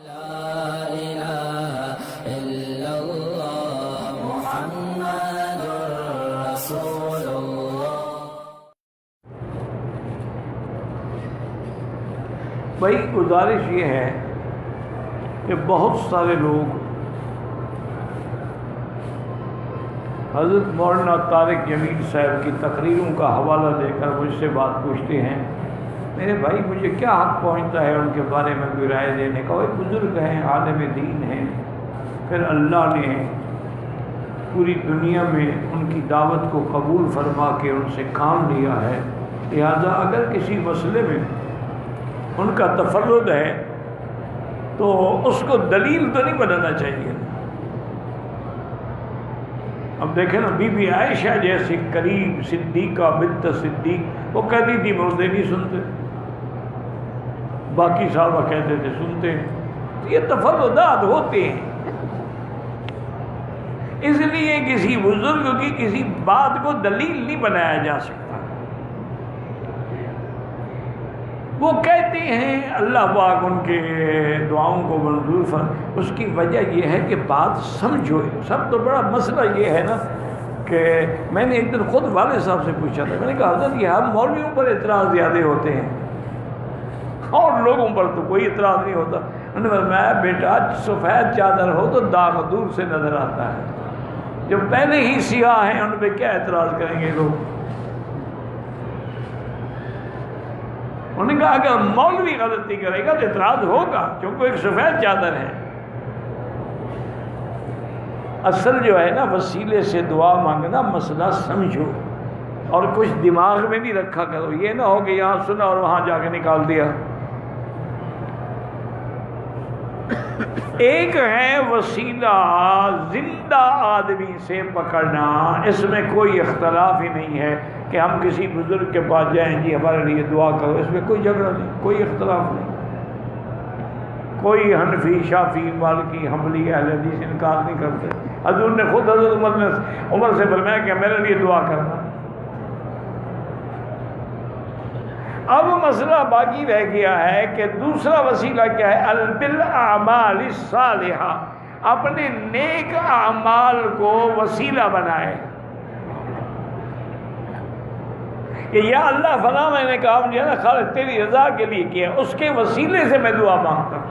لا إله إلا الله محمد رسول الله۔ بھائی گزارش یہ ہے کہ بہت سارے لوگ حضرت مولانا طارق جمیل صاحب کی تقریروں کا حوالہ دے کر مجھ سے بات پوچھتے ہیں، میرے بھائی مجھے کیا حق پہنچتا ہے ان کے بارے میں کوئی رائے دینے کا؟ وہ بزرگ ہیں، عالم دین ہیں، پھر اللہ نے پوری دنیا میں ان کی دعوت کو قبول فرما کے ان سے کام لیا ہے، لہذا اگر کسی مسئلے میں ان کا تفرد ہے تو اس کو دلیل تو نہیں بنانا چاہیے۔ اب دیکھیں نا، بی بی عائشہ جیسی قریب صدیقہ بنت صدیق وہ کہتی تھی مردے نہیں سنتے، باقی صحابہ کہتے تھے سنتے ہیں۔ تو یہ تفردات ہوتے ہیں، اس لیے کسی بزرگ کی کسی بات کو دلیل نہیں بنایا جا سکتا۔ وہ کہتے ہیں اللہ پاک ان کے دعاؤں کو منظور فرمائے، اس کی وجہ یہ ہے کہ بات سمجھو۔ سب تو بڑا مسئلہ یہ ہے نا کہ میں نے ایک دن خود والد صاحب سے پوچھا تھا، میں نے کہا حضرت یہ ہم مولویوں پر اعتراض زیادہ ہوتے ہیں اور لوگوں پر تو کوئی اعتراض نہیں ہوتا۔ انہوں نے فرمایا بیٹا سفید چادر ہو تو داغ دور سے نظر آتا ہے، جو پہلے ہی سیاہ ہیں ان پہ کیا اعتراض کریں گے لوگ؟ انہوں نے کہا اگر مولوی غلطی کرے گا تو اعتراض ہوگا، کیونکہ ایک سفید چادر ہے۔ اصل جو ہے نا وسیلے سے دعا مانگنا، مسئلہ سمجھو اور کچھ دماغ میں نہیں رکھا کرو، یہ نہ ہو کہ یہاں سنا اور وہاں جا کے نکال دیا۔ ایک ہے وسیلہ زندہ آدمی سے پکڑنا، اس میں کوئی اختلاف ہی نہیں ہے کہ ہم کسی بزرگ کے پاس جائیں جی ہمارے لیے دعا کرو، اس میں کوئی جھگڑا نہیں، کوئی اختلاف نہیں، کوئی حنفی شافعی مالکی حنبلی اہل حدیث انکار نہیں کرتے۔ حضور نے خود حضرت عمر سے فرمایا کہ میرے لیے دعا کرنا۔ اب مسئلہ باقی رہ گیا ہے کہ دوسرا وسیلہ کیا ہے؟ بالاعمال الصالحہ، اپنے نیک اعمال کو وسیلہ بنائے کہ یا اللہ فلاں میں نے کام جو ہے نا خالص تیری رضا کے لیے کیا، اس کے وسیلے سے میں دعا مانگتا ہوں،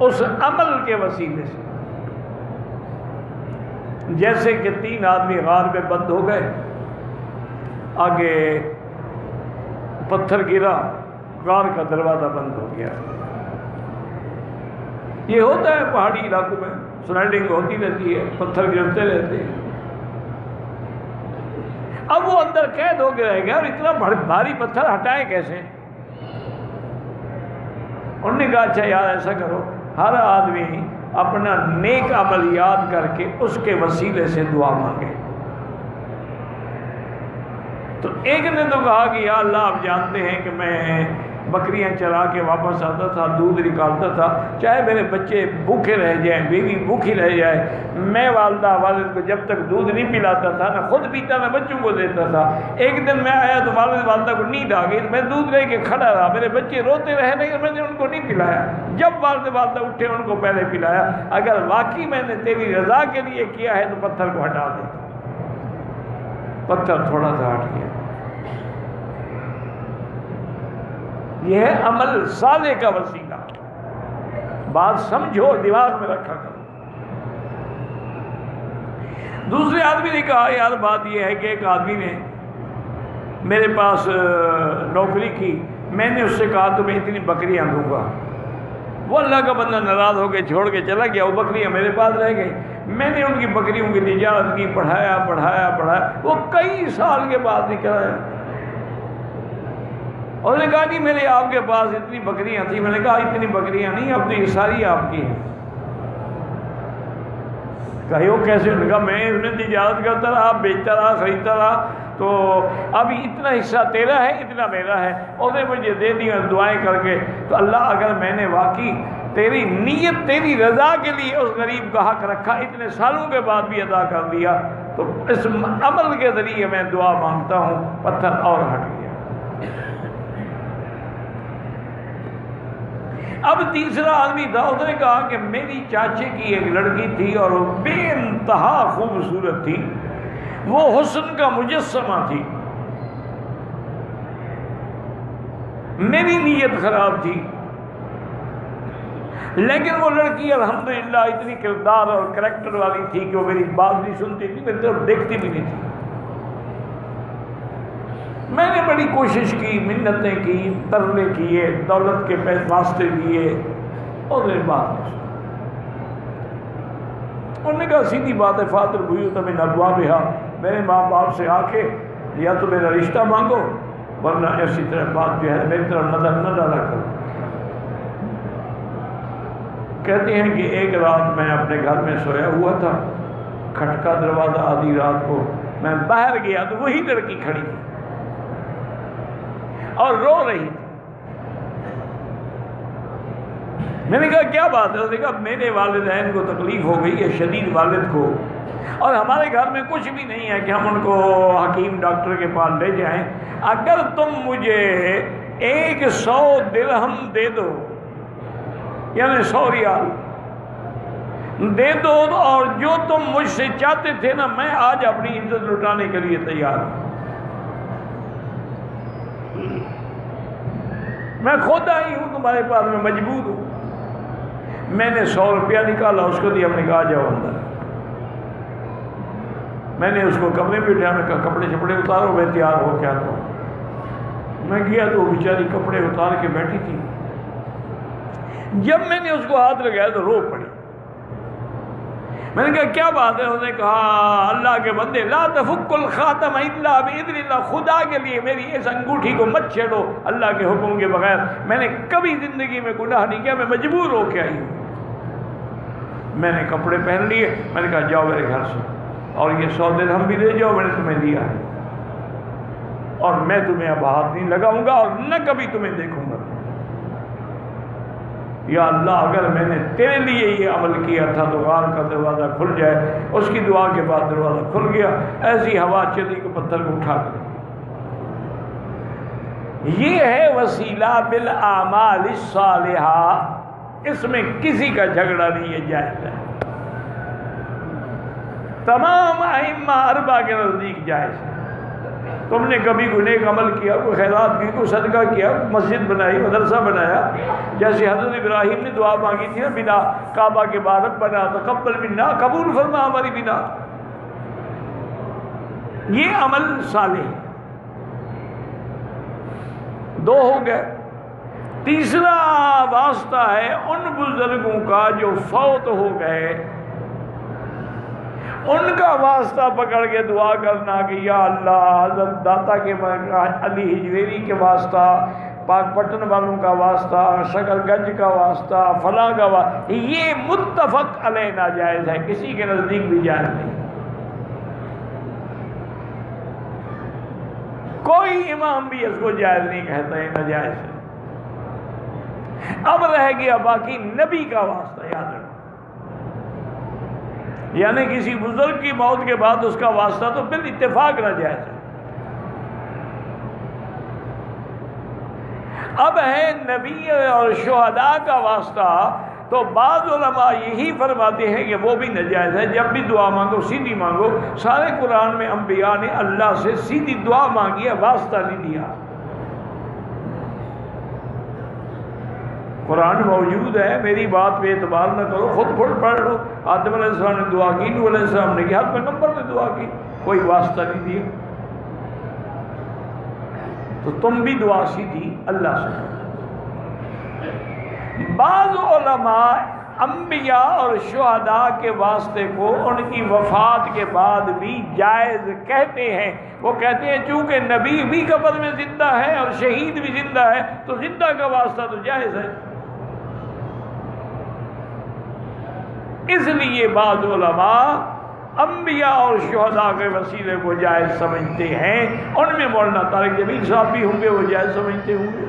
اس عمل کے وسیلے سے۔ جیسے کہ 3 آدمی غار میں بند ہو گئے، آگے پتھر گرا، غار کا دروازہ بند ہو گیا۔ یہ ہوتا ہے پہاڑی علاقوں میں، سلائڈنگ ہوتی رہتی ہے، پتھر گرتے رہتے ہیں۔ اب وہ اندر قید ہو کے رہ گیا اور اتنا بھاری پتھر ہٹائے کیسے؟ انہوں نے کہا اچھا یار ایسا کرو، ہر آدمی اپنا نیک عمل یاد کر کے اس کے وسیلے سے دعا مانگے۔ تو ایک نے تو کہا کہ یا اللہ آپ جانتے ہیں کہ میں بکریاں چرا کے واپس آتا تھا، دودھ نکالتا تھا، چاہے میرے بچے بھوکے رہ جائیں، بیوی بھوکی رہ جائے، میں والدہ والد کو جب تک دودھ نہیں پلاتا تھا، نہ خود پیتا نہ بچوں کو دیتا تھا۔ ایک دن میں آیا تو والد والدہ کو نیند آ گئی، میں دودھ لے کے کھڑا رہا، میرے بچے روتے رہے نہیں، میں نے ان کو نہیں پلایا۔ جب والد والدہ اٹھے ان کو پہلے پلایا۔ اگر واقعی میں نے تیری رضا کے لیے کیا ہے تو پتھر کو ہٹا دے۔ پتھر تھوڑا سا ہٹ گیا۔ یہ ہے عمل صالح کا وسیلہ، بات سمجھو، دماغ میں رکھا کرو۔ دوسرے آدمی نے کہا یار بات یہ ہے کہ ایک آدمی نے میرے پاس نوکری کی، میں نے اس سے کہا تو میں اتنی بکریاں دوں گا، وہ اللہ کا بندہ ناراض ہو کے چھوڑ کے چلا گیا، وہ بکریاں میرے پاس رہ گئی، میں نے ان کی بکریوں کی تجارت کی، پڑھایا، وہ کئی سال کے بعد نکل آیا۔ اور نے کہا جی میرے آپ کے پاس اتنی بکریاں تھیں، میں نے کہا اتنی بکریاں نہیں، اب تو یہ ساری آپ کی ہیں۔ کہا وہ کیسے؟ انہوں نے کہا میں اس میں تجارت کرتا رہا، بیچتا رہا، خریدتا رہا، تو اب اتنا حصہ تیرا ہے، اتنا میرا ہے، اور نے مجھے دے دیا دعائیں کر کے۔ تو اللہ اگر میں نے واقعی تیری نیت، تیری رضا کے لیے اس غریب کا حق رکھا، اتنے سالوں کے بعد بھی ادا کر دیا، تو اس عمل کے ذریعے میں دعا مانگتا ہوں، پتھر اور ہٹ گیا۔ اب تیسرا آدمی تھا، اس نے کہا کہ میری چاچے کی ایک لڑکی تھی اور وہ بے انتہا خوبصورت تھی، وہ حسن کا مجسمہ تھی، میری نیت خراب تھی، لیکن وہ لڑکی الحمدللہ اتنی کردار اور کریکٹر والی تھی کہ وہ میری بات نہیں سنتی تھی، میری طرف دیکھتی بھی نہیں تھی۔ میں نے بڑی کوشش کی، منتیں کی، ترلے کیے، دولت کے واسطے دیے، اور میری بات نہیں سنی۔ انہوں نے کہا سیدھی بات ہے، فاتر بیوت من ابوابہا، میرے ماں باپ سے آ کے یا تو میرا رشتہ مانگو، ورنہ ایسی طرح بات جو ہے میری طرف نظر نہ ڈالا کرو۔ کہتے ہیں کہ ایک رات میں اپنے گھر میں سویا ہوا تھا، کھٹکا دروازہ آدھی رات کو، میں باہر گیا تو وہی لڑکی کھڑی تھی اور رو رہی تھی۔ میں نے کہا کیا بات ہے؟ اس نے کہا میرے والدین کو تکلیف ہو گئی ہے شدید، والد کو، اور ہمارے گھر میں کچھ بھی نہیں ہے کہ ہم ان کو حکیم ڈاکٹر کے پاس لے جائیں، اگر تم مجھے 100 درہم دے دو، یعنی 100 ریال دے دو، اور جو تم مجھ سے چاہتے تھے نا، میں آج اپنی عزت لٹانے کے لیے تیار ہوں، میں خود آئی ہوں تمہارے پاس، میں مجبور ہوں۔ میں نے 100 روپیہ نکالا، اس کو دیا، ہم نے کہا جاؤ اندر۔ میں نے اس کو کمرے پہ اٹھایا، میں نے کہا کپڑے شپڑے اتارو، میں تیار ہو کے آتا ہوں۔ میں گیا تو وہ بیچاری کپڑے اتار کے بیٹھی تھی، جب میں نے اس کو ہاتھ لگایا تو رو پڑی۔ میں نے کہا کیا بات ہے؟ اس نے کہا اللہ کے بندے، لا تفک الخاتم الا باذن اللہ، خدا کے لیے میری اس انگوٹھی کو مت چھیڑو اللہ کے حکم کے بغیر، میں نے کبھی زندگی میں گناہ نہیں کیا، میں مجبور ہو کے آئی ہوں۔ میں نے کپڑے پہن لیے، میں نے کہا جاؤ میرے گھر سے، اور یہ 100 درہم بھی لے جاؤ، میں نے تمہیں دیا ہے، اور میں تمہیں اب ہاتھ نہیں لگاؤں گا اور نہ کبھی تمہیں دیکھوں گا۔ یا اللہ اگر میں نے تیرے لیے یہ عمل کیا تھا تو غار کا دروازہ کھل جائے۔ اس کی دعا کے بعد دروازہ کھل گیا، ایسی ہوا چلی کہ پتھر کو اٹھا کر۔ یہ ہے وسیلہ بالاعمال الصالحہ، اس میں کسی کا جھگڑا نہیں ہے، جائز ہے، تمام ائمہ اربعہ کے نزدیک جائز ہے۔ تم نے کبھی کوئی نیک عمل کیا، کوئی خیرات کی، کوئی صدقہ کیا، مسجد بنائی، مدرسہ بنایا، جیسے حضرت ابراہیم نے دعا مانگی تھی نا بنا کعبہ کے بعد بنا تقبل منا، قبول فرما ہماری بنا، یہ عمل صالح۔ 2 ہو گئے۔ تیسرا واسطہ ہے ان بزرگوں کا جو فوت ہو گئے، ان کا واسطہ پکڑ کے دعا کرنا کہ یا اللہ حضرت داتا کے علی ہجویری کے واسطہ، پاک پٹن والوں کا واسطہ، شکر گنج کا واسطہ، فلاں کا واسطہ، یہ متفق علیہ ناجائز ہے، کسی کے نزدیک بھی جائز نہیں۔ کوئی امام بھی اس کو جائز نہیں کہتا ہے، ناجائز ہے۔ اب رہ گیا باقی نبی کا واسطہ، یاد رکھو، یعنی کسی بزرگ کی موت کے بعد اس کا واسطہ تو بالاتفاق ناجائز ہے۔ اب ہے نبی اور شہداء کا واسطہ، تو بعض علماء یہی فرماتے ہیں کہ وہ بھی ناجائز ہے۔ جب بھی دعا مانگو سیدھی مانگو، سارے قرآن میں انبیاء نے اللہ سے سیدھی دعا مانگی ہے، واسطہ نہیں دیا۔ قرآن موجود ہے، میری بات پہ اعتبار نہ کرو، خود پڑھ لو۔ آدم علیہ السلام نے دعا کی، نوح علیہ السلام نے کی، ہر پیغمبر نے دعا کی، کوئی واسطہ نہیں دیا۔ تو تم بھی دعا سیدھی اللہ سے۔ بعض علماء انبیاء اور شہداء کے واسطے کو ان کی وفات کے بعد بھی جائز کہتے ہیں۔ وہ کہتے ہیں چونکہ نبی بھی قبر میں زندہ ہے اور شہید بھی زندہ ہے، تو زندہ کا واسطہ تو جائز ہے۔ اس لیے بعض علماء انبیاء اور شہداء کے وسیلے کو جائز سمجھتے ہیں، ان میں مولانا طارق جمیل صاحب بھی ہوں گے، وہ جائز سمجھتے ہوں گے،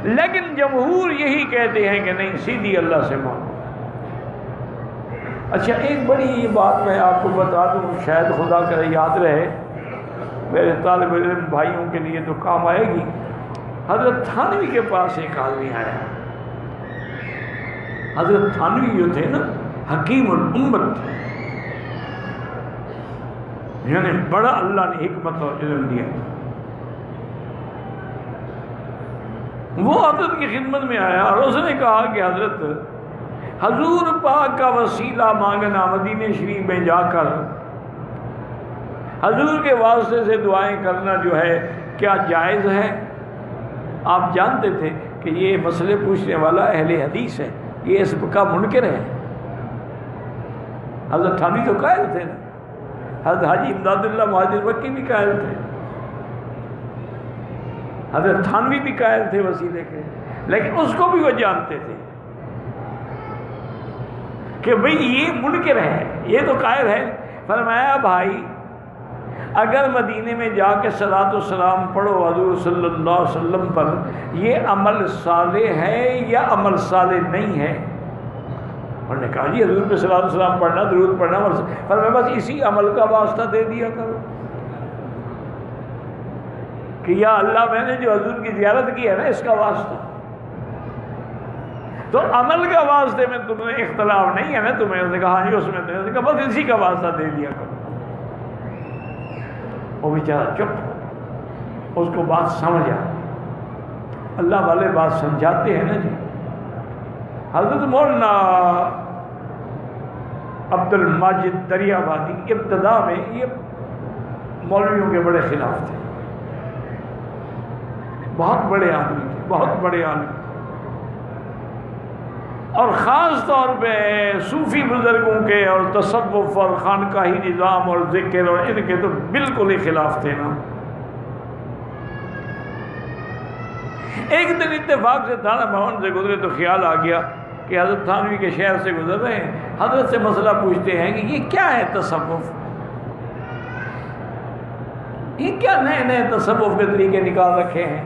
لیکن جمہور یہی کہتے ہیں کہ نہیں، سیدھی اللہ سے مانگو۔ اچھا، ایک بڑی بات میں آپ کو بتا دوں، شاید خدا کرے یاد رہے، میرے طالب علم بھائیوں کے لیے تو کام آئے گی۔ حضرت تھانوی کے پاس ایک آدمی آیا. حضرت تھانوی جو تھے نا حکیم الامت، یعنی بڑا اللہ نے حکمت اور علم دیا. وہ حضرت کی خدمت میں آیا اور اس نے کہا کہ حضرت، حضور پاک کا وسیلہ مانگنا مدینہ شریف میں جا کر حضور کے واسطے سے دعائیں کرنا جو ہے کیا جائز ہے؟ آپ جانتے تھے کہ یہ مسئلے پوچھنے والا اہل حدیث ہے، یہ اس کا منکر ہے. حضرت تھانوی تو قائل تھے نا، حضرت حاجی امداد اللہ مہاجر مکی بھی قائل تھے، حضرت تھانوی بھی قائل تھے وسیلے کے، لیکن اس کو بھی وہ جانتے تھے کہ بھئی یہ منکر ہے، یہ تو قائل ہے. فرمایا بھائی اگر مدینے میں جا کے صلاۃ و سلام پڑھو حضور صلی اللہ علیہ وسلم پر، یہ عمل صالح ہے یا عمل صالح نہیں ہے؟ انہوں نے کہا جی حضور پہ صلاۃ و سلام پڑھنا، درود پڑھنا، فرمایا بس اسی عمل کا واسطہ دے دیا کرو کہ یا اللہ میں نے جو حضور کی زیارت کی ہے نا اس کا واسطہ. تو عمل کا واسطے میں تمہیں اختلاف نہیں ہے نا تمہیں؟ اس نے کہا ہاں جی اس میں تو، اس نے کہا بس اسی کا واسطہ دے دیا کرو. وہ بیچارہ چپ، اس کو بات سمجھا. اللہ والے بات سمجھاتے ہیں نا جی. حضرت مولانا عبد الماجد دریابادی ابتدا میں یہ مولویوں کے بڑے خلاف تھے، بہت بڑے آدمی تھے، بہت بڑے عالم تھے، اور خاص طور پہ صوفی بزرگوں کے اور تصوف اور خانقاہی نظام اور ذکر اور ان کے تو بالکل ہی خلاف تھے نا. ایک دن اتفاق سے تھانہ بھون سے گزرے تو خیال آ گیا کہ حضرت تھانوی کے شہر سے گزر رہے ہیں. حضرت سے مسئلہ پوچھتے ہیں کہ یہ کیا ہے تصوف، یہ کیا نئے نئے تصوف کے طریقے نکال رکھے ہیں؟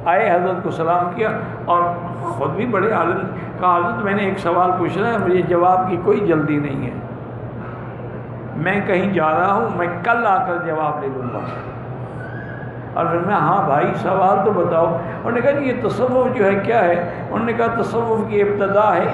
آئے حضرت کو سلام کیا اور خود بھی بڑے عالم. کہا حضرت میں نے ایک سوال پوچھنا ہے، مجھے جواب کی کوئی جلدی نہیں ہے، میں کہیں جا رہا ہوں، میں کل آ کر جواب لے لوں گا. اور پھر میں ہاں بھائی سوال تو بتاؤ. انہوں نے کہا یہ تصوف جو ہے کیا ہے؟ انہوں نے کہا تصوف کی ابتدا ہے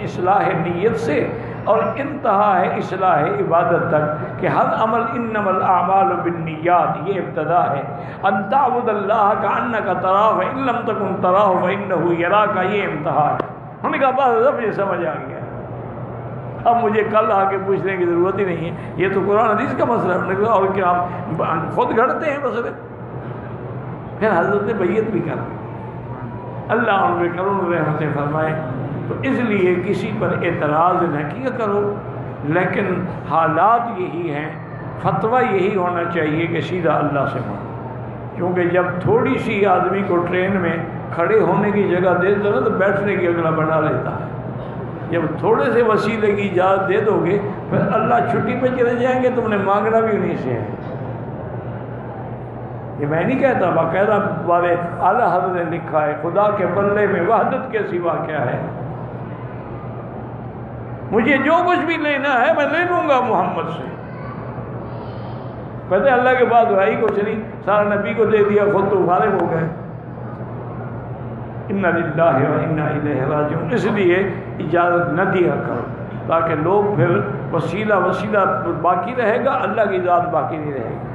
اصلاح نیت سے اور انتہا ہے اصلاح عبادت تک، کہ ہر عمل انما الاعمال بالنیات، یہ ابتدا ہے. ان تعبد اللہ کانک تراہ فان لم تکن تراہ فانہ یراک، یہ انتہا ہے. انہوں نے کہا بس اب یہ سمجھ آ گیا، اب مجھے کل آ کے پوچھنے کی ضرورت ہی نہیں ہے، یہ تو قرآن حدیث کا مسئلہ ہے. انہوں نے کہا اور کیا ہم خود گھڑتے ہیں مسئلے؟ پھر حضرت نے بیعت بھی کر دی، اللہ ان پہ کرم رحمتیں فرمائے. تو اس لیے کسی پر اعتراض نہ کیا کرو، لیکن حالات یہی ہیں، فتویٰ یہی ہونا چاہیے کہ سیدھا اللہ سے مانو. کیونکہ جب تھوڑی سی آدمی کو ٹرین میں کھڑے ہونے کی جگہ دے دو نا تو بیٹھنے کی اگلا بنا لیتا ہے. جب تھوڑے سے وسیلے کی اجازت دے دو گے پھر اللہ چھٹی پہ چلے جائیں گے، تم نے مانگنا بھی انہیں سے ہے. یہ میں نہیں کہتا، باقاعدہ والے اعلیٰ حضرت نے لکھا ہے خدا کے بندے میں وحدت کے سوا کیا ہے. مجھے جو کچھ بھی لینا ہے میں لے لوں گا محمد سے. کہتے اللہ کے بعد بھائی کچھ نہیں، سارا نبی کو دے دیا، خود تو فارغ ہو گئے. انا للہ و انا الیہ راجعون. اس لیے اجازت نہ دیا کرو تاکہ لوگ پھر وسیلہ باقی رہے گا، اللہ کی ذات باقی نہیں رہے گی.